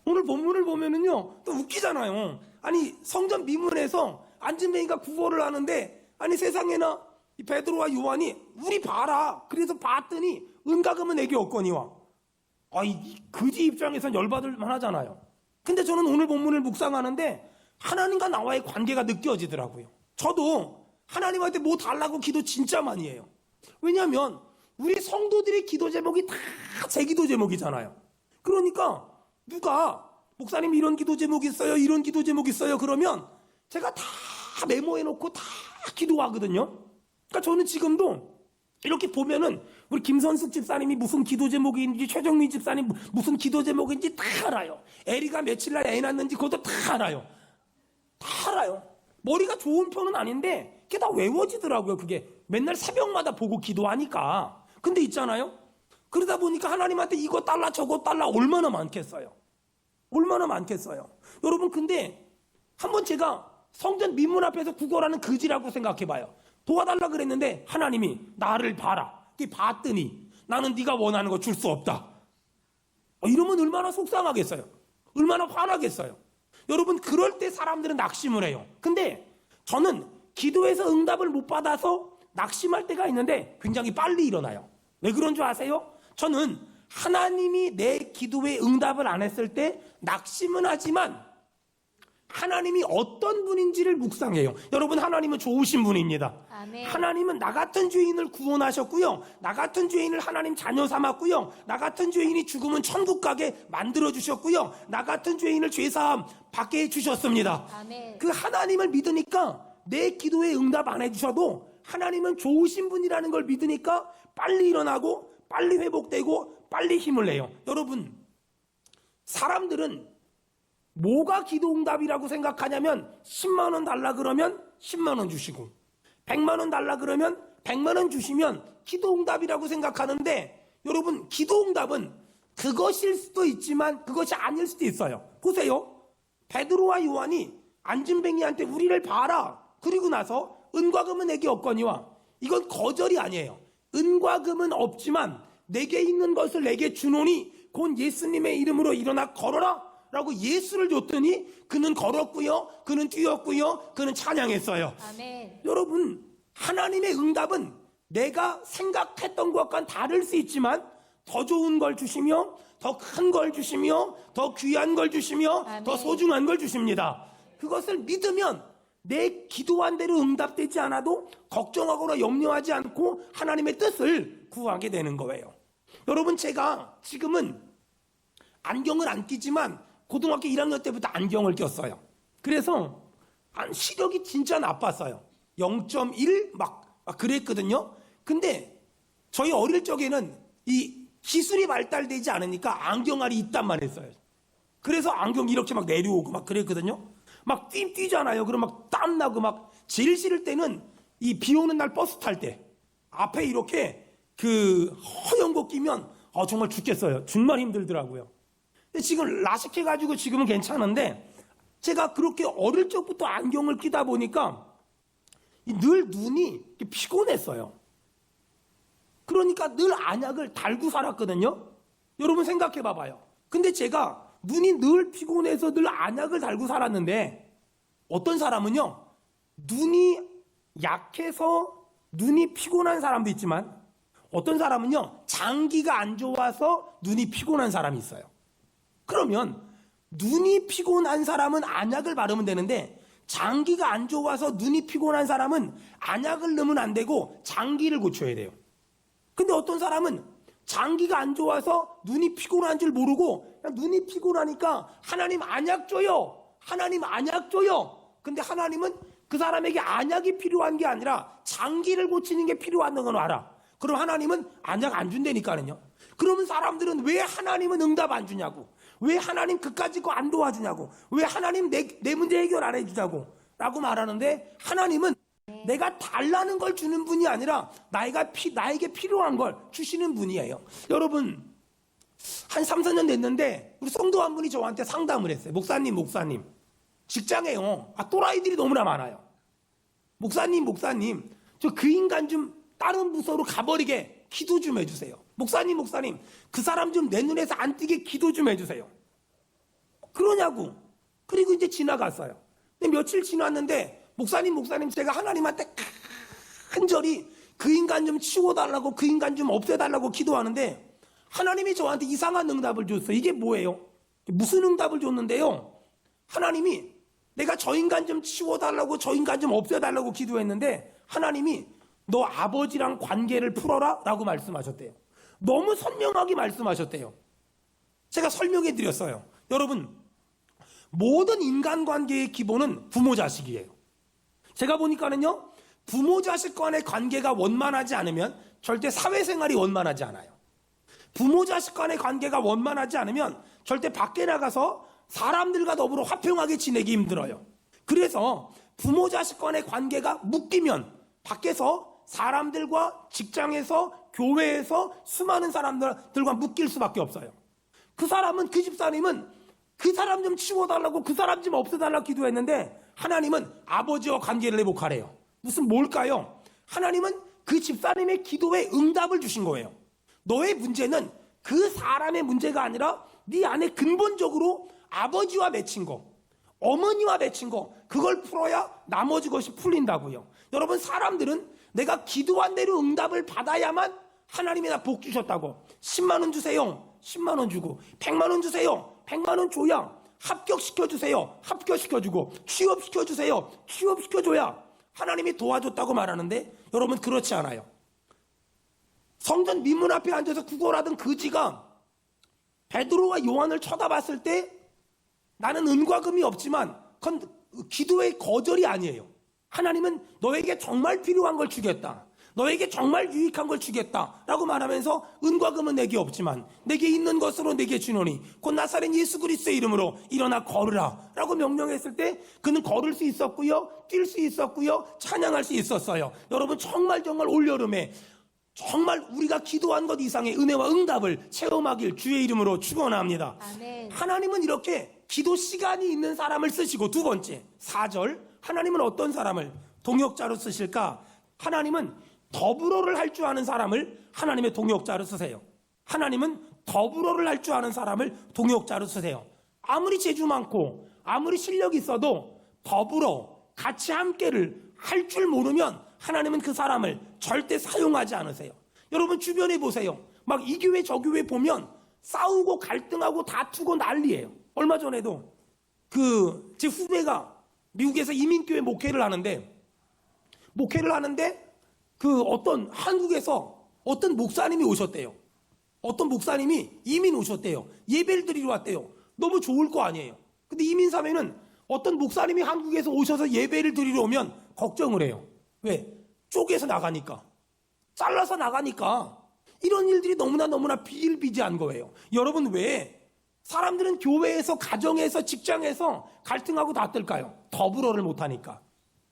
오늘 본문을 보면은요, 또 웃기잖아요. 아니, 성전 미문에서 안진뱅이가 구걸을 하는데, 아니, 세상에나 이 베드로와 요한이 우리 봐라. 그래서 봤더니 은과금은 내게 없거니와. 이 그지 입장에선 열받을 만하잖아요. 근데 저는 오늘 본문을 묵상하는데 하나님과 나와의 관계가 느껴지더라고요. 저도 하나님한테 뭐 달라고 기도 진짜 많이 해요. 왜냐하면 우리 성도들의 기도 제목이 다 제 기도 제목이잖아요. 그러니까 누가 목사님 이런 기도 제목 있어요, 이런 기도 제목 있어요 그러면 제가 다 메모해놓고 다 기도하거든요. 그러니까 저는 지금도 이렇게 보면은 우리 김선숙 집사님이 무슨 기도 제목인지, 최정민 집사님 무슨 기도 제목인지 다 알아요. 에리가 며칠 날 애 낳는지 그것도 다 알아요. 다 알아요. 머리가 좋은 편은 아닌데 그게 다 외워지더라고요. 그게 맨날 새벽마다 보고 기도하니까. 근데 있잖아요, 그러다 보니까 하나님한테 이거 달라 저거 달라 얼마나 많겠어요. 얼마나 많겠어요. 여러분, 근데 한번 제가 성전 미문 앞에서 구걸하는 그지라고 생각해봐요. 도와달라 그랬는데 하나님이 나를 봐라. 봤더니 나는 네가 원하는 거 줄 수 없다. 이러면 얼마나 속상하겠어요. 얼마나 화나겠어요. 여러분, 그럴 때 사람들은 낙심을 해요. 근데 저는 기도에서 응답을 못 받아서 낙심할 때가 있는데 굉장히 빨리 일어나요. 왜 그런 줄 아세요? 저는 하나님이 내 기도에 응답을 안 했을 때 낙심은 하지만 하나님이 어떤 분인지를 묵상해요. 여러분, 하나님은 좋으신 분입니다. 아멘. 하나님은 나 같은 죄인을 구원하셨고요. 나 같은 죄인을 하나님 자녀 삼았고요. 나 같은 죄인이 죽으면 천국 가게 만들어주셨고요. 나 같은 죄인을 죄사함 받게 해주셨습니다. 아멘. 그 하나님을 믿으니까 내 기도에 응답 안 해주셔도 하나님은 좋으신 분이라는 걸 믿으니까 빨리 일어나고 빨리 회복되고 빨리 힘을 내요. 여러분, 사람들은 뭐가 기도 응답이라고 생각하냐면 10만 원 달라 그러면 10만 원 주시고 100만 원 달라 그러면 100만 원 주시면 기도 응답이라고 생각하는데, 여러분, 기도 응답은 그것일 수도 있지만 그것이 아닐 수도 있어요. 보세요. 베드로와 요한이 안진뱅이한테 우리를 봐라. 그리고 나서 은과 금은 내게 없거니와. 이건 거절이 아니에요. 은과 금은 없지만 내게 있는 것을 내게 주노니 곧 예수님의 이름으로 일어나 걸어라 라고 예수를 줬더니 그는 걸었고요, 그는 뛰었고요, 그는 찬양했어요. 아멘. 여러분, 하나님의 응답은 내가 생각했던 것과는 다를 수 있지만 더 좋은 걸 주시며 더 큰 걸 주시며 더 귀한 걸 주시며 아멘. 더 소중한 걸 주십니다. 그것을 믿으면 내 기도한 대로 응답되지 않아도 걱정하거나 염려하지 않고 하나님의 뜻을 구하게 되는 거예요. 여러분, 제가 지금은 안경을 안 끼지만 고등학교 1학년 때부터 안경을 꼈어요. 그래서 시력이 진짜 나빴어요. 0.1 막 그랬거든요. 근데 저희 어릴 적에는 이 기술이 발달되지 않으니까 안경알이 있단만 했어요. 그래서 안경 이렇게 막 내려오고 막 그랬거든요. 막 뛰잖아요. 그럼 막 땀나고 막 제일 싫을 때는 이 비 오는 날 버스 탈 때 앞에 이렇게 그 허연 거 끼면 정말 죽겠어요. 정말 힘들더라고요. 근데 지금 라식해가지고 지금은 괜찮은데, 제가 그렇게 어릴 적부터 안경을 끼다 보니까 늘 눈이 피곤했어요. 그러니까 늘 안약을 달고 살았거든요. 여러분, 생각해 봐봐요. 근데 제가 눈이 늘 피곤해서 늘 안약을 달고 살았는데, 어떤 사람은요, 눈이 약해서 눈이 피곤한 사람도 있지만 어떤 사람은요, 장기가 안 좋아서 눈이 피곤한 사람이 있어요. 그러면 눈이 피곤한 사람은 안약을 바르면 되는데, 장기가 안 좋아서 눈이 피곤한 사람은 안약을 넣으면 안 되고 장기를 고쳐야 돼요. 근데 어떤 사람은 장기가 안 좋아서 눈이 피곤한 줄 모르고 그냥 눈이 피곤하니까 하나님 안약 줘요, 하나님 안약 줘요. 근데 하나님은 그 사람에게 안약이 필요한 게 아니라 장기를 고치는 게 필요한 건 알아. 그럼 하나님은 안약 안 준다니까는요. 그러면 사람들은 왜 하나님은 응답 안 주냐고, 왜 하나님 그까짓 거 안 도와주냐고, 왜 하나님 내 문제 해결 안 해주자고 라고 말하는데, 하나님은 내가 달라는 걸 주는 분이 아니라 나에게 필요한 걸 주시는 분이에요. 여러분, 한 3, 4년 됐는데 우리 성도 한 분이 저한테 상담을 했어요. 목사님 직장에요, 또라이들이 너무나 많아요. 목사님 저 그 인간 좀 다른 부서로 가버리게 기도 좀 해주세요. 목사님 그 사람 좀 내 눈에서 안 띄게 기도 좀 해주세요. 그러냐고. 그리고 이제 지나갔어요. 근데 며칠 지났는데 목사님 제가 하나님한테 간절히 그 인간 좀 치워달라고, 그 인간 좀 없애달라고 기도하는데 하나님이 저한테 이상한 응답을 줬어요. 이게 뭐예요? 무슨 응답을 줬는데요? 하나님이 내가 저 인간 좀 치워달라고, 저 인간 좀 없애달라고 기도했는데 하나님이 너 아버지랑 관계를 풀어라 라고 말씀하셨대요. 너무 선명하게 말씀하셨대요. 제가 설명해 드렸어요. 여러분, 모든 인간관계의 기본은 부모-자식이에요. 제가 보니까는요, 부모-자식 간의 관계가 원만하지 않으면 절대 사회생활이 원만하지 않아요. 부모-자식 간의 관계가 원만하지 않으면 절대 밖에 나가서 사람들과 더불어 화평하게 지내기 힘들어요. 그래서 부모-자식 간의 관계가 묶이면 밖에서 사람들과 직장에서 교회에서 수많은 사람들과 묶일 수밖에 없어요. 그 사람은, 그 집사님은 그 사람 좀 치워달라고, 그 사람 좀 없애달라고 기도했는데 하나님은 아버지와 관계를 회복하래요. 무슨 뭘까요? 하나님은 그 집사님의 기도에 응답을 주신 거예요. 너의 문제는 그 사람의 문제가 아니라 네 안에 근본적으로 아버지와 맺힌 거, 어머니와 맺힌 거, 그걸 풀어야 나머지 것이 풀린다고요. 여러분, 사람들은 내가 기도한 대로 응답을 받아야만 하나님이 나 복 주셨다고. 10만 원 주세요. 10만 원 주고, 100만 원 주세요. 100만 원 줘야 합격시켜주세요. 합격시켜주고, 취업시켜주세요. 취업시켜줘야 하나님이 도와줬다고 말하는데 여러분, 그렇지 않아요. 성전 민문 앞에 앉아서 구걸하던 그지가 베드로와 요한을 쳐다봤을 때 나는 은과 금이 없지만 그건 기도의 거절이 아니에요. 하나님은 너에게 정말 필요한 걸 주겠다, 너에게 정말 유익한 걸 주겠다 라고 말하면서 은과 금은 내게 없지만 내게 있는 것으로 내게 주노니 곧 나사렛 예수 그리스도의 이름으로 일어나 걸으라 라고 명령했을 때 그는 걸을 수 있었고요, 뛸 수 있었고요, 찬양할 수 있었어요. 여러분, 정말 올여름에 정말 우리가 기도한 것 이상의 은혜와 응답을 체험하길 주의 이름으로 축원합니다. 아멘. 하나님은 이렇게 기도 시간이 있는 사람을 쓰시고, 두 번째 4절, 하나님은 어떤 사람을 동역자로 쓰실까? 하나님은 더불어를 할 줄 아는 사람을 하나님의 동역자로 쓰세요. 하나님은 더불어를 할 줄 아는 사람을 동역자로 쓰세요. 아무리 재주 많고 아무리 실력이 있어도 더불어 같이 함께를 할 줄 모르면 하나님은 그 사람을 절대 사용하지 않으세요. 여러분, 주변에 보세요. 막 이 교회 저 교회 보면 싸우고 갈등하고 다투고 난리예요. 얼마 전에도 제 후배가 미국에서 이민교회 목회를 하는데 한국에서 어떤 목사님이 오셨대요. 어떤 목사님이 이민 오셨대요. 예배를 드리러 왔대요. 너무 좋을 거 아니에요. 근데 이민 사회는 어떤 목사님이 한국에서 오셔서 예배를 드리러 오면 걱정을 해요. 왜? 쪼개서 나가니까, 잘라서 나가니까. 이런 일들이 너무나 비일비재한 거예요. 여러분, 왜 사람들은 교회에서, 가정에서, 직장에서 갈등하고 다툴까요? 더불어를 못하니까,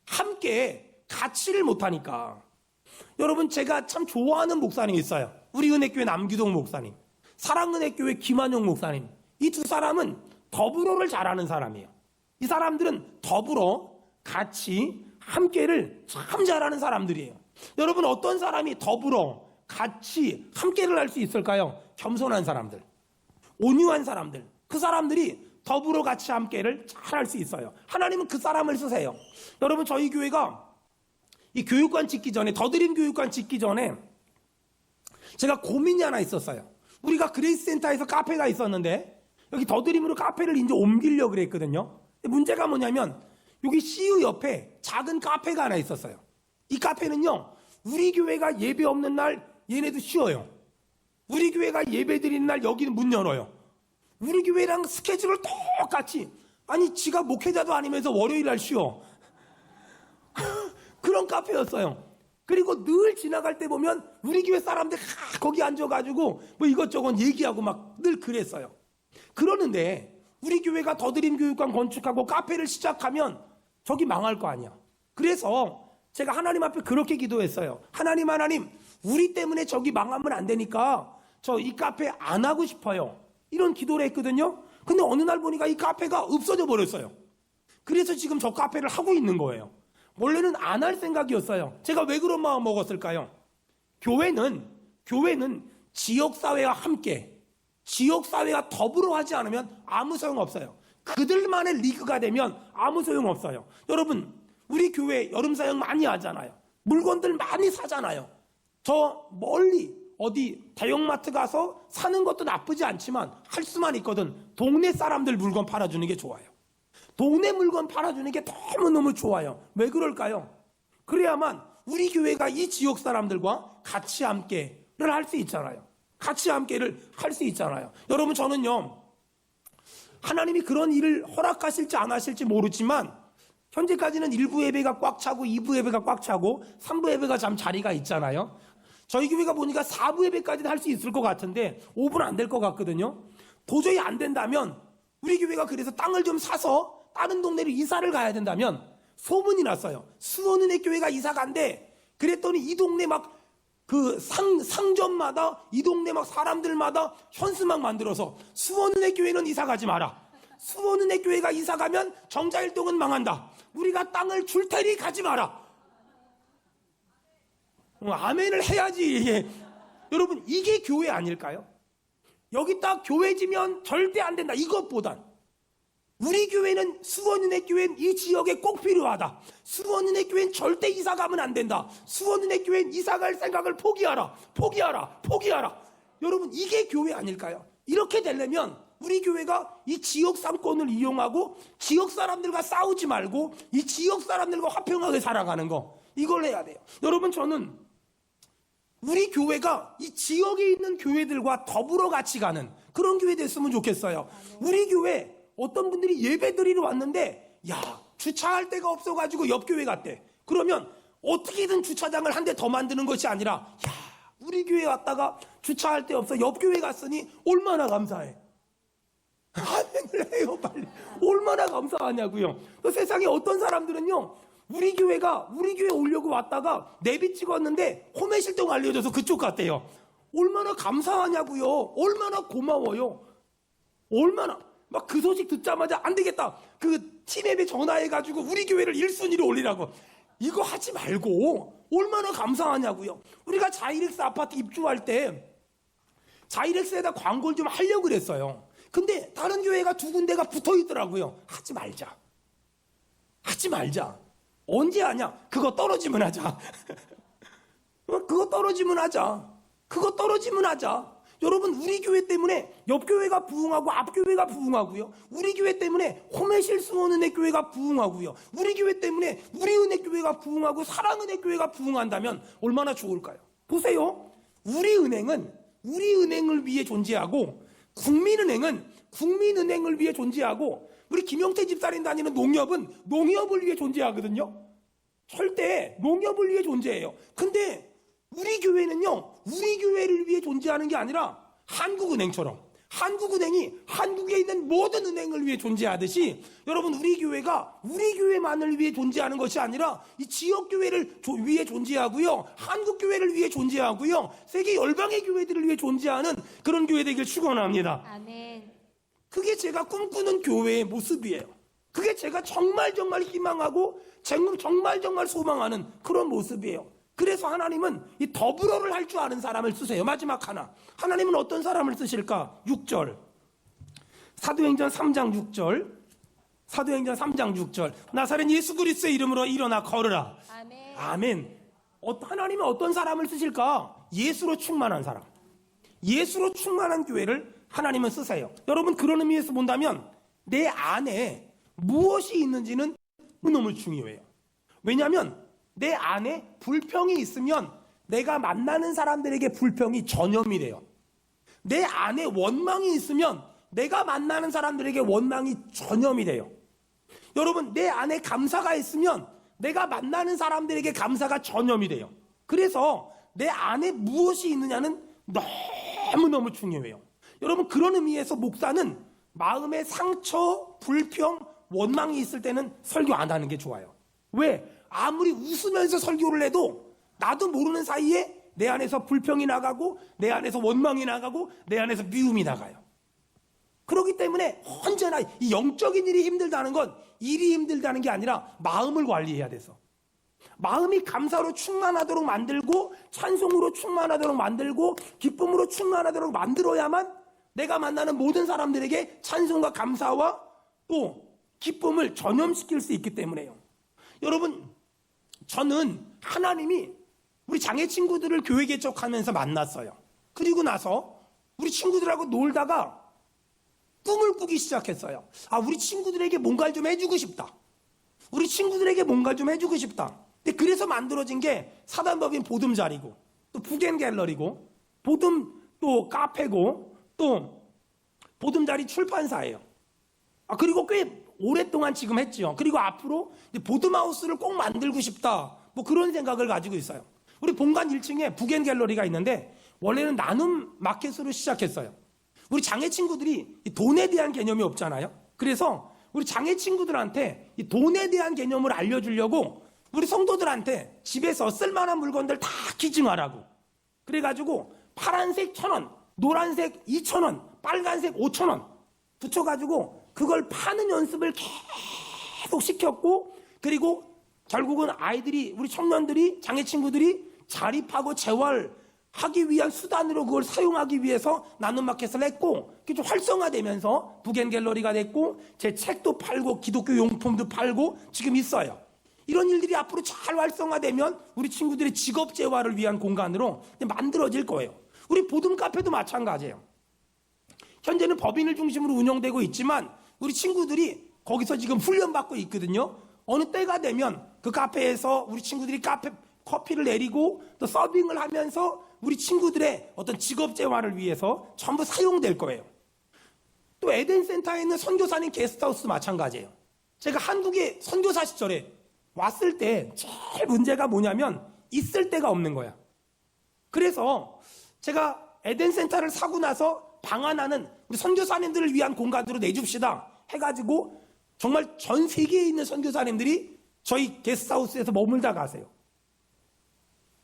함께 가치를 못하니까. 여러분, 제가 참 좋아하는 목사님이 있어요. 우리 은혜교회 남규동 목사님, 사랑은혜교회 김한용 목사님. 이 두 사람은 더불어를 잘하는 사람이에요. 이 사람들은 더불어, 같이, 함께를 참 잘하는 사람들이에요. 여러분, 어떤 사람이 더불어, 같이, 함께를 할 수 있을까요? 겸손한 사람들, 온유한 사람들. 그 사람들이 더불어 같이 함께를 잘 할 수 있어요. 하나님은 그 사람을 쓰세요. 여러분, 저희 교회가 이 교육관 짓기 전에, 더드림 교육관 짓기 전에 제가 고민이 하나 있었어요. 우리가 그레이스 센터에서 카페가 있었는데 여기 더드림으로 카페를 이제 옮기려고 그랬거든요. 문제가 뭐냐면 여기 CU 옆에 작은 카페가 하나 있었어요. 이 카페는요, 우리 교회가 예배 없는 날 얘네도 쉬어요. 우리 교회가 예배 드리는 날 여기는 문 열어요. 우리 교회랑 스케줄을 똑같이, 아니 지가 목회자도 아니면서 월요일 날 쉬어. 그런 카페였어요. 그리고 늘 지나갈 때 보면 우리 교회 사람들 거기 앉아가지고 뭐 이것저것 얘기하고 막 늘 그랬어요. 그러는데 우리 교회가 더드림 교육관 건축하고 카페를 시작하면 저기 망할 거 아니야. 그래서 제가 하나님 앞에 그렇게 기도했어요. 하나님, 우리 때문에 저기 망하면 안 되니까 저 이 카페 안 하고 싶어요. 이런 기도를 했거든요. 근데 어느 날 보니까 이 카페가 없어져 버렸어요. 그래서 지금 저 카페를 하고 있는 거예요. 원래는 안 할 생각이었어요. 제가 왜 그런 마음 먹었을까요? 교회는 지역사회와 함께, 지역사회와 더불어 하지 않으면 아무 소용 없어요. 그들만의 리그가 되면 아무 소용없어요. 여러분, 우리 교회 여름 사역 많이 하잖아요. 물건들 많이 사잖아요. 저 멀리 어디 대형마트 가서 사는 것도 나쁘지 않지만 할 수만 있거든 동네 사람들 물건 팔아주는 게 좋아요. 동네 물건 팔아주는 게 너무너무 좋아요. 왜 그럴까요? 그래야만 우리 교회가 이 지역 사람들과 같이 함께를 할 수 있잖아요. 같이 함께를 할 수 있잖아요. 여러분, 저는요, 하나님이 그런 일을 허락하실지 안 하실지 모르지만 현재까지는 1부 예배가 꽉 차고 2부 예배가 꽉 차고 3부 예배가 참 자리가 있잖아요. 저희 교회가 보니까 4부 예배까지는 할 수 있을 것 같은데 5부는 안 될 것 같거든요. 도저히 안 된다면 우리 교회가 그래서 땅을 좀 사서 다른 동네로 이사를 가야 된다면 소문이 났어요. 수원은혜 교회가 이사 간대. 그랬더니 이 동네 막 그 상점마다 이 동네 막 사람들마다 현수막 만들어서 수원은혜 교회는 이사 가지 마라. 수원은혜 교회가 이사 가면 정자일동은 망한다. 우리가 땅을 줄 테니 가지 마라. 아멘을 해야지. 이게. 여러분, 이게 교회 아닐까요? 여기 딱 교회 지면 절대 안 된다. 이것보단 우리 교회는 수원은혜 교회는 이 지역에 꼭 필요하다. 수원은혜 교회는 절대 이사 가면 안 된다. 수원은혜 교회는 이사 갈 생각을 포기하라. 포기하라. 포기하라. 여러분, 이게 교회 아닐까요? 이렇게 되려면 우리 교회가 이 지역 상권을 이용하고 지역 사람들과 싸우지 말고 이 지역 사람들과 화평하게 살아가는 거, 이걸 해야 돼요. 여러분, 저는 우리 교회가 이 지역에 있는 교회들과 더불어 같이 가는 그런 교회 됐으면 좋겠어요. 우리 교회 어떤 분들이 예배 드리러 왔는데 야, 주차할 데가 없어가지고 옆 교회 갔대. 그러면 어떻게든 주차장을 한 대 더 만드는 것이 아니라 야, 우리 교회 왔다가 주차할 데 없어 옆 교회 갔으니 얼마나 감사해. 아멘을 해요, 빨리. 얼마나 감사하냐고요. 또 세상에 어떤 사람들은요, 우리 교회 오려고 왔다가 내비 찍었는데 홈의실동 알려줘서 그쪽 갔대요. 얼마나 감사하냐고요. 얼마나 고마워요. 얼마나 막 그 소식 듣자마자 안 되겠다. 그 팀앱에 전화해가지고 우리 교회를 1순위로 올리라고. 이거 하지 말고 얼마나 감사하냐고요. 우리가 자이렉스 아파트 입주할 때 자이렉스에다 광고를 좀 하려고 그랬어요. 근데 다른 교회가 2군데가 붙어 있더라고요. 하지 말자. 하지 말자. 언제 하냐? 그거 떨어지면 하자. 그거 떨어지면 하자. 그거 떨어지면 하자. 여러분, 우리 교회 때문에 옆 교회가 부흥하고 앞 교회가 부흥하고요. 우리 교회 때문에 홈의실 수원은혜 교회가 부흥하고요. 우리 교회 때문에 우리 은혜 교회가 부흥하고 사랑은혜 교회가 부흥한다면 얼마나 좋을까요? 보세요. 우리 은행을 위해 존재하고 국민은행은 국민은행을 위해 존재하고 우리 김용태 집사님 다니는 농협은 농협을 위해 존재하거든요. 절대 농협을 위해 존재해요. 근데 우리 교회는요, 우리 교회를 위해 존재하는 게 아니라 한국은행처럼 한국은행이 한국에 있는 모든 은행을 위해 존재하듯이 여러분, 우리 교회가 우리 교회만을 위해 존재하는 것이 아니라 이 지역 교회를 위해 존재하고요, 한국 교회를 위해 존재하고요, 세계 열방의 교회들을 위해 존재하는 그런 교회 되길 축원합니다. 아멘. 그게 제가 꿈꾸는 교회의 모습이에요. 그게 제가 정말 희망하고 정말 소망하는 그런 모습이에요. 그래서 하나님은 이 더불어를 할 줄 아는 사람을 쓰세요. 마지막 하나. 하나님은 어떤 사람을 쓰실까? 6절. 사도행전 3장 6절. 사도행전 3장 6절. 나사렛 예수 그리스도의 이름으로 일어나 걸으라. 아멘. 아멘. 하나님은 어떤 사람을 쓰실까? 예수로 충만한 사람. 예수로 충만한 교회를 하나님은 쓰세요. 여러분, 그런 의미에서 본다면 내 안에 무엇이 있는지는 너무 중요해요. 왜냐하면 내 안에 불평이 있으면 내가 만나는 사람들에게 불평이 전염이 돼요. 내 안에 원망이 있으면 내가 만나는 사람들에게 원망이 전염이 돼요. 여러분, 내 안에 감사가 있으면 내가 만나는 사람들에게 감사가 전염이 돼요. 그래서 내 안에 무엇이 있느냐는 너무너무 중요해요. 여러분, 그런 의미에서 목사는 마음에 상처, 불평, 원망이 있을 때는 설교 안 하는 게 좋아요. 왜? 아무리 웃으면서 설교를 해도 나도 모르는 사이에 내 안에서 불평이 나가고 내 안에서 원망이 나가고 내 안에서 미움이 나가요. 그렇기 때문에 언제나 이 영적인 일이 힘들다는 건 일이 힘들다는 게 아니라 마음을 관리해야 돼서, 마음이 감사로 충만하도록 만들고 찬송으로 충만하도록 만들고 기쁨으로 충만하도록 만들어야만 내가 만나는 모든 사람들에게 찬송과 감사와 또 기쁨을 전염시킬 수 있기 때문에요. 여러분, 저는 하나님이 우리 장애 친구들을 교회 개척하면서 만났어요. 그리고 나서 우리 친구들하고 놀다가 꿈을 꾸기 시작했어요. 우리 친구들에게 뭔가를 좀 해주고 싶다. 우리 친구들에게 뭔가를 좀 해주고 싶다. 근데 그래서 만들어진 게 사단법인 보듬자리고, 또 북앤갤러리고, 보듬 또 카페고, 또 보듬자리 출판사예요. 그리고 꽤 오랫동안 지금 했죠. 그리고 앞으로 보듬하우스를 꼭 만들고 싶다. 뭐 그런 생각을 가지고 있어요. 우리 본관 1층에 북앤갤러리가 있는데 원래는 나눔 마켓으로 시작했어요. 우리 장애 친구들이 돈에 대한 개념이 없잖아요. 그래서 우리 장애 친구들한테 이 돈에 대한 개념을 알려주려고 우리 성도들한테 집에서 쓸만한 물건들 다 기증하라고. 그래가지고 파란색 1,000원, 노란색 2,000원, 빨간색 5,000원 붙여가지고 그걸 파는 연습을 계속 시켰고, 그리고 결국은 아이들이, 우리 청년들이, 장애 친구들이 자립하고 재활하기 위한 수단으로 그걸 사용하기 위해서 나눔 마켓을 했고, 그게 좀 활성화되면서 북앤갤러리가 됐고, 제 책도 팔고 기독교 용품도 팔고 지금 있어요. 이런 일들이 앞으로 잘 활성화되면 우리 친구들의 직업 재활을 위한 공간으로 만들어질 거예요. 우리 보듬 카페도 마찬가지예요. 현재는 법인을 중심으로 운영되고 있지만 우리 친구들이 거기서 지금 훈련받고 있거든요. 어느 때가 되면 그 카페에서 우리 친구들이 커피를 내리고 또 서빙을 하면서 우리 친구들의 어떤 직업 재활을 위해서 전부 사용될 거예요. 또 에덴센터에 있는 선교사님 게스트하우스도 마찬가지예요. 제가 한국에 선교사 시절에 왔을 때 제일 문제가 뭐냐면 있을 데가 없는 거야. 그래서 제가 에덴센터를 사고 나서 방안하는 우리 선교사님들을 위한 공간으로 내줍시다 해가지고 정말 전 세계에 있는 선교사님들이 저희 게스트하우스에서 머물다 가세요.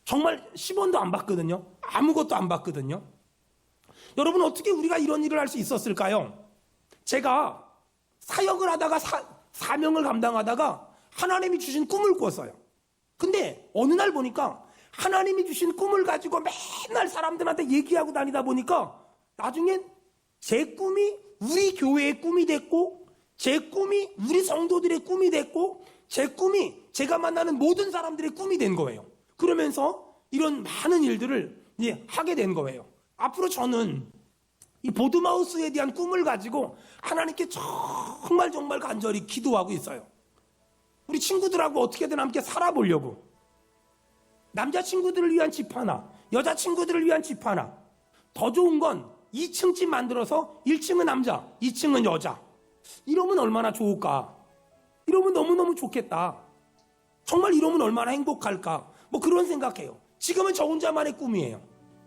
정말 10원도 안 받거든요. 아무것도 안 받거든요. 여러분, 어떻게 우리가 이런 일을 할 수 있었을까요? 제가 사역을 하다가 사명을 감당하다가 하나님이 주신 꿈을 꿨어요. 근데 어느 날 보니까 하나님이 주신 꿈을 가지고 맨날 사람들한테 얘기하고 다니다 보니까 나중엔 제 꿈이 우리 교회의 꿈이 됐고, 제 꿈이 우리 성도들의 꿈이 됐고, 제 꿈이 제가 만나는 모든 사람들의 꿈이 된 거예요. 그러면서 이런 많은 일들을 하게 된 거예요. 앞으로 저는 이 보듬하우스에 대한 꿈을 가지고 하나님께 정말 간절히 기도하고 있어요. 우리 친구들하고 어떻게든 함께 살아보려고. 남자친구들을 위한 집 하나, 여자친구들을 위한 집 하나. 더 좋은 건 2층 집 만들어서 1층은 남자, 2층은 여자. 이러면 얼마나 좋을까? 이러면 너무너무 좋겠다. 정말 이러면 얼마나 행복할까? 뭐 그런 생각해요. 지금은 저 혼자만의 꿈이에요.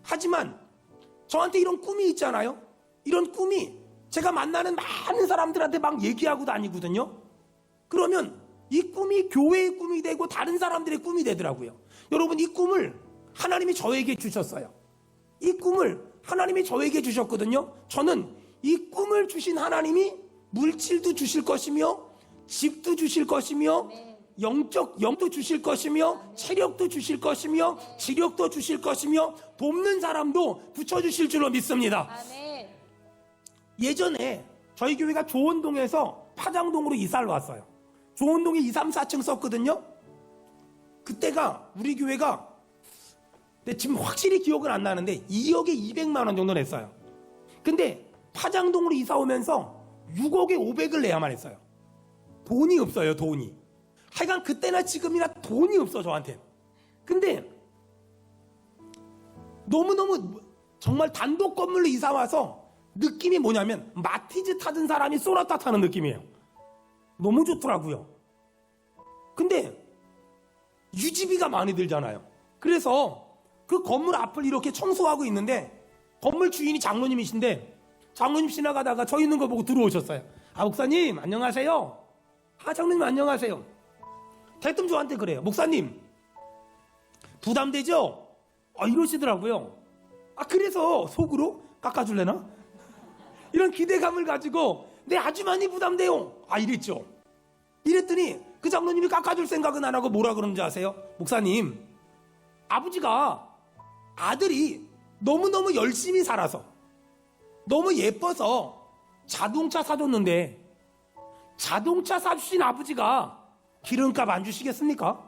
하지만 저한테 이런 꿈이 있잖아요. 이런 꿈이 제가 만나는 많은 사람들한테 막 얘기하고 다니거든요. 그러면 이 꿈이 교회의 꿈이 되고 다른 사람들의 꿈이 되더라고요. 여러분, 이 꿈을 하나님이 저에게 주셨어요. 이 꿈을 하나님이 저에게 주셨거든요. 저는 이 꿈을 주신 하나님이 물질도 주실 것이며 집도 주실 것이며 영적 영도 주실 것이며 체력도 주실 것이며 지력도 주실 것이며 돕는 사람도 붙여주실 줄로 믿습니다. 아멘. 예전에 저희 교회가 조원동에서 파장동으로 이사를 왔어요. 조원동에 2, 3, 4층 썼거든요. 그때가 우리 교회가, 근데 지금 확실히 기억은 안 나는데 2억에 200만 원 정도 냈어요. 근데 파장동으로 이사 오면서 6억에 500을 내야만 했어요. 돈이 없어요, 돈이. 하여간 그때나 지금이나 돈이 없어, 저한테. 근데 너무너무 정말 단독 건물로 이사 와서 느낌이 뭐냐면 마티즈 타던 사람이 소나타 타는 느낌이에요. 너무 좋더라고요. 근데 유지비가 많이 들잖아요. 그래서 그 건물 앞을 이렇게 청소하고 있는데 건물 주인이 장로님이신데 장로님 지나가다가 저 있는 거 보고 들어오셨어요. 목사님 안녕하세요. 장로님 안녕하세요. 대뜸 저한테 그래요. 목사님 부담되죠? 이러시더라고요. 그래서 속으로 깎아줄래나? 이런 기대감을 가지고 아주 많이 부담돼요. 이랬죠. 이랬더니 그 장로님이 깎아줄 생각은 안 하고 뭐라 그러는지 아세요? 목사님, 아버지가 아들이 너무너무 열심히 살아서 너무 예뻐서 자동차 사줬는데 자동차 사주신 아버지가 기름값 안 주시겠습니까?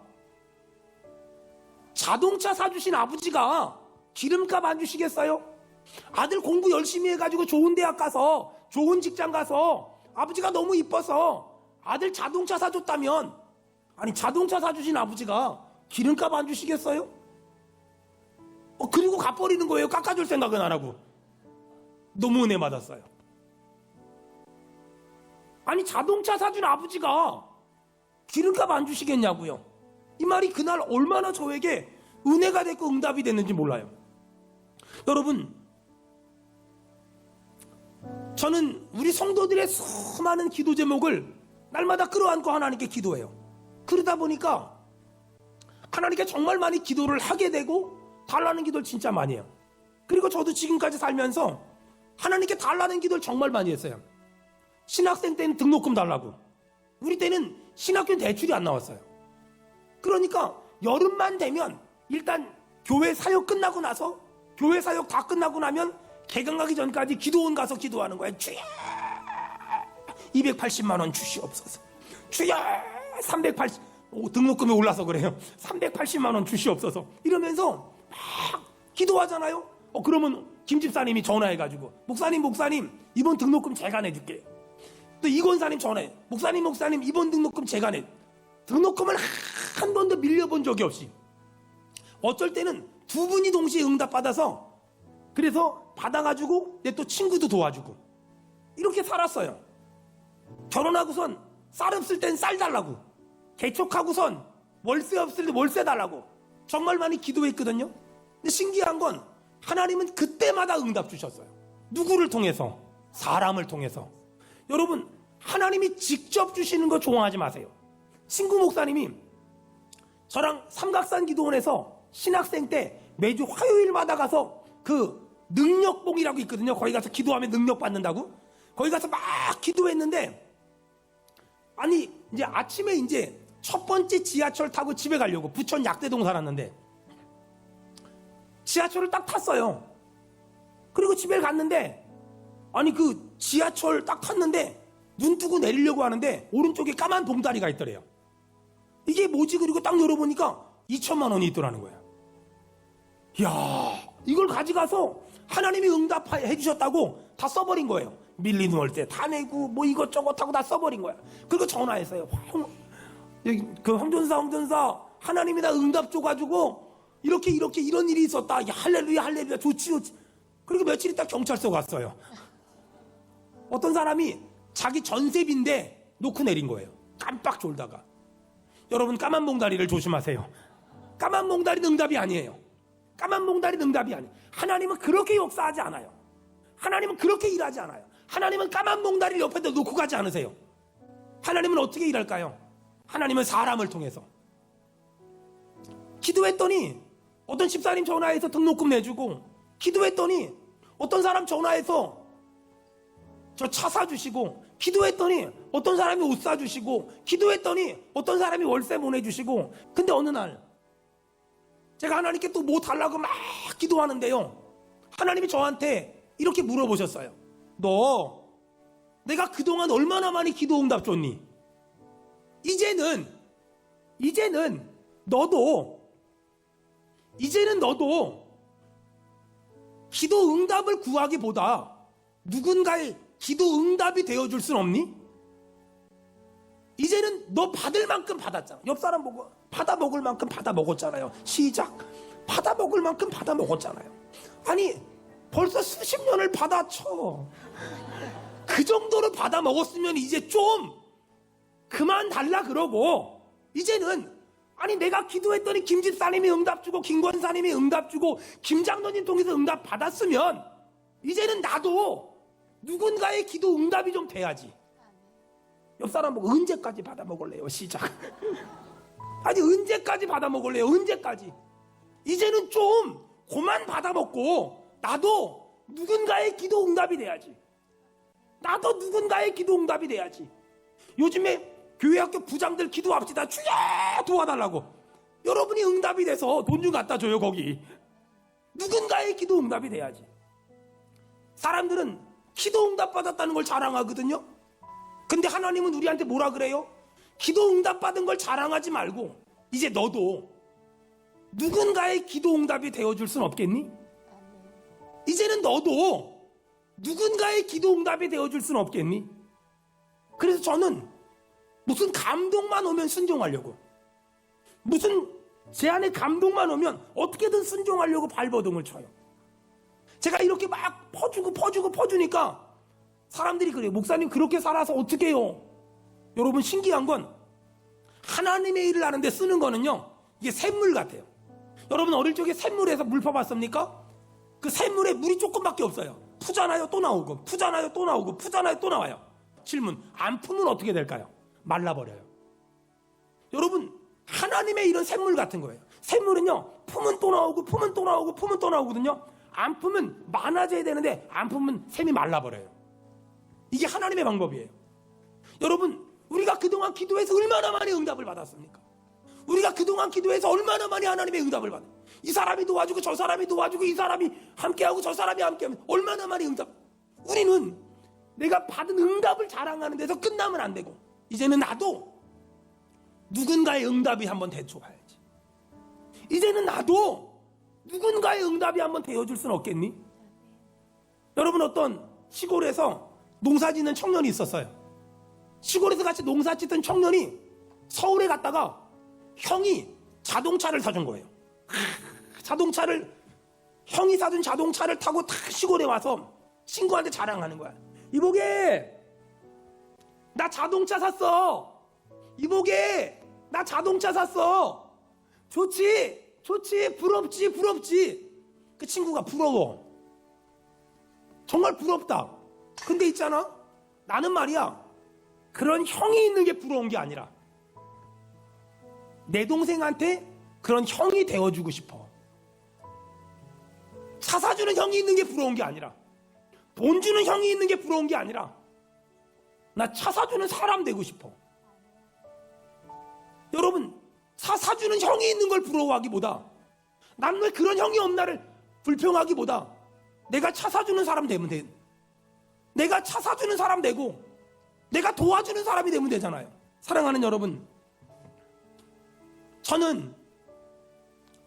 자동차 사주신 아버지가 기름값 안 주시겠어요? 아들 공부 열심히 해가지고 좋은 대학 가서 좋은 직장 가서 아버지가 너무 이뻐서 아들 자동차 사줬다면, 아니 자동차 사주신 아버지가 기름값 안 주시겠어요? 그리고 갚아버리는 거예요. 깎아줄 생각은 안 하고. 너무 은혜 받았어요. 아니 자동차 사준 아버지가 기름값 안 주시겠냐고요. 이 말이 그날 얼마나 저에게 은혜가 됐고 응답이 됐는지 몰라요. 여러분, 저는 우리 성도들의 수많은 기도 제목을 날마다 끌어안고 하나님께 기도해요. 그러다 보니까 하나님께 정말 많이 기도를 하게 되고 달라는 기도를 진짜 많이 해요. 그리고 저도 지금까지 살면서 하나님께 달라는 기도를 정말 많이 했어요. 신학생 때는 등록금 달라고. 우리 때는 신학교 대출이 안 나왔어요. 그러니까 여름만 되면 일단 교회 사역 끝나고 나서, 교회 사역 다 끝나고 나면 개강 가기 전까지 기도원 가서 기도하는 거예요. 주여 280만 원 주시옵소서. 주여 380, 등록금이 올라서 그래요. 380만 원 주시옵소서. 이러면서 막 기도하잖아요. 그러면 김 집사님이 전화해가지고 목사님 이번 등록금 제가 내줄게요. 또 이 권사님 전화해. 목사님 이번 등록금 제가 내. 등록금을 한 번도 밀려본 적이 없이, 어쩔 때는 두 분이 동시에 응답받아서, 그래서 받아가지고 내 또 친구도 도와주고 이렇게 살았어요. 결혼하고선 쌀 없을 땐 쌀 달라고, 개척하고선 월세 없을 때 월세 달라고 정말 많이 기도했거든요. 근데 신기한 건 하나님은 그때마다 응답 주셨어요. 누구를 통해서? 사람을 통해서. 여러분, 하나님이 직접 주시는 거 좋아하지 마세요. 친구 목사님이 저랑 삼각산 기도원에서 신학생 때 매주 화요일마다 가서 그 능력봉이라고 있거든요. 거기 가서 기도하면 능력 받는다고. 거기 가서 막 기도했는데, 아니 이제 아침에 이제 첫 번째 지하철 타고 집에 가려고, 부천 약대동 살았는데 지하철을 딱 탔어요. 그리고 집에 갔는데, 아니 그 지하철 딱 탔는데 눈 뜨고 내리려고 하는데 오른쪽에 까만 봉다리가 있더래요. 이게 뭐지? 그리고 딱 열어보니까 2천만 원이 있더라는 거예요. 이야, 이걸 가져가서 하나님이 응답해 주셨다고 다 써버린 거예요. 밀린 월세 다 내고 뭐 이것저것 하고 다 써버린 거야. 그리고 전화했어요. 그 황전사 하나님이 나 응답 줘가지고 이렇게 이런 일이 있었다. 야, 할렐루야 좋지. 그리고 며칠 있다 경찰서 갔어요. 어떤 사람이 자기 전세비인데 놓고 내린 거예요. 깜빡 졸다가. 여러분, 까만 봉다리를 조심하세요. 까만 봉다리는 응답이 아니에요. 까만 봉다리는 응답이 아니에요. 하나님은 그렇게 역사하지 않아요. 하나님은 그렇게 일하지 않아요. 하나님은 까만 봉다리를 옆에다 놓고 가지 않으세요. 하나님은 어떻게 일할까요? 하나님은 사람을 통해서. 기도했더니 어떤 집사님 전화해서 등록금 내주고, 기도했더니 어떤 사람 전화해서 저 차 사주시고, 기도했더니 어떤 사람이 옷 사주시고, 기도했더니 어떤 사람이 월세 보내주시고. 근데 어느 날 제가 하나님께 또 뭐 달라고 막 기도하는데요, 하나님이 저한테 이렇게 물어보셨어요. 너 내가 그동안 얼마나 많이 기도 응답 줬니? 이제는 너도 기도 응답을 구하기보다 누군가의 기도 응답이 되어줄 순 없니? 이제는 너 받을 만큼 받았잖아. 옆 사람 보고 받아 먹을 만큼 받아 먹었잖아요. 시작. 받아 먹을 만큼 받아 먹었잖아요. 아니 벌써 수십 년을 받아쳐. 그 정도로 받아 먹었으면 이제 좀 그만 달라 그러고, 이제는 아니 내가 기도했더니 김 집사님이 응답 주고 김 권사님이 응답 주고 김 장로님 통해서 응답 받았으면 이제는 나도 누군가의 기도 응답이 좀 돼야지. 옆 사람 보고 언제까지 받아 먹을래요? 시작. 아니 언제까지 받아 먹을래요? 언제까지? 이제는 좀 그만 받아 먹고 나도 누군가의 기도 응답이 돼야지. 나도 누군가의 기도 응답이 돼야지. 요즘에 교회 학교 부장들 기도합시다. 주여 도와달라고. 여러분이 응답이 돼서 돈 좀 갖다 줘요. 거기 누군가의 기도 응답이 돼야지. 사람들은 기도 응답 받았다는 걸 자랑하거든요. 근데 하나님은 우리한테 뭐라 그래요? 기도 응답받은 걸 자랑하지 말고 이제 너도 누군가의 기도 응답이 되어줄 순 없겠니? 이제는 너도 누군가의 기도 응답이 되어줄 순 없겠니? 그래서 저는 무슨 감동만 오면 순종하려고, 무슨 제 안에 감동만 오면 어떻게든 순종하려고 발버둥을 쳐요. 제가 이렇게 막 퍼주니까 사람들이 그래요. 목사님 그렇게 살아서 어떻게 해요? 여러분 신기한 건 하나님의 일을 하는데 쓰는 거는요, 이게 샘물 같아요. 여러분 어릴 적에 샘물에서 물 퍼봤습니까? 그 샘물에 물이 조금밖에 없어요. 푸잖아요 또 나오고, 푸잖아요 또 나오고, 푸잖아요 또 나와요. 질문, 안 풀면 어떻게 될까요? 말라버려요. 여러분 하나님의 일은 샘물 같은 거예요. 샘물은요, 품은 또 나오고 품은 또 나오고 품은 또 나오거든요. 안 품으면 많아져야 되는데 안 품으면 샘이 말라버려요. 이게 하나님의 방법이에요. 여러분 우리가 그동안 기도해서 얼마나 많이 응답을 받았습니까? 우리가 그동안 기도해서 얼마나 많이 하나님의 응답을 받아요. 이 사람이 도와주고 저 사람이 도와주고 이 사람이 함께하고 저 사람이 함께하면 얼마나 많이 응답. 우리는 내가 받은 응답을 자랑하는 데서 끝나면 안 되고 이제는 나도 누군가의 응답이 한번 되줘야지. 이제는 나도 누군가의 응답이 한번 되어줄 수는 없겠니? 여러분 어떤 시골에서 농사 짓는 청년이 있었어요. 시골에서 같이 농사 짓던 청년이 서울에 갔다가 형이 자동차를 사준 거예요. 형이 사준 자동차를 타고 탁 시골에 와서 친구한테 자랑하는 거야. 이보게 나 자동차 샀어. 이보게 나 자동차 샀어. 좋지 부럽지. 그 친구가 부러워. 정말 부럽다. 근데 있잖아, 나는 말이야 그런 형이 있는 게 부러운 게 아니라 내 동생한테 그런 형이 되어주고 싶어. 차 사주는 형이 있는 게 부러운 게 아니라, 돈 주는 형이 있는 게 부러운 게 아니라 나 차 사주는 사람 되고 싶어. 여러분 차 사주는 형이 있는 걸 부러워하기보다, 난 왜 그런 형이 없나를 불평하기보다 내가 차 사주는 사람 되면 돼. 내가 차 사주는 사람 되고 내가 도와주는 사람이 되면 되잖아요. 사랑하는 여러분, 저는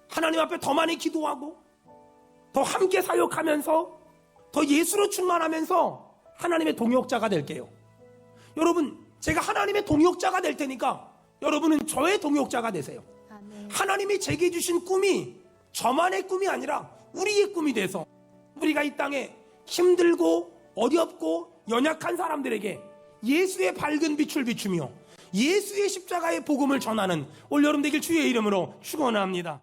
하나님 앞에 더 많이 기도하고 더 함께 사역하면서 더 예수로 충만하면서 하나님의 동역자가 될게요. 여러분 제가 하나님의 동역자가 될 테니까 여러분은 저의 동역자가 되세요. 아멘. 하나님이 제게 주신 꿈이 저만의 꿈이 아니라 우리의 꿈이 돼서 우리가 이 땅에 힘들고 어렵고 연약한 사람들에게 예수의 밝은 빛을 비추며 예수의 십자가의 복음을 전하는 올여름 되길 주의 이름으로 축원합니다.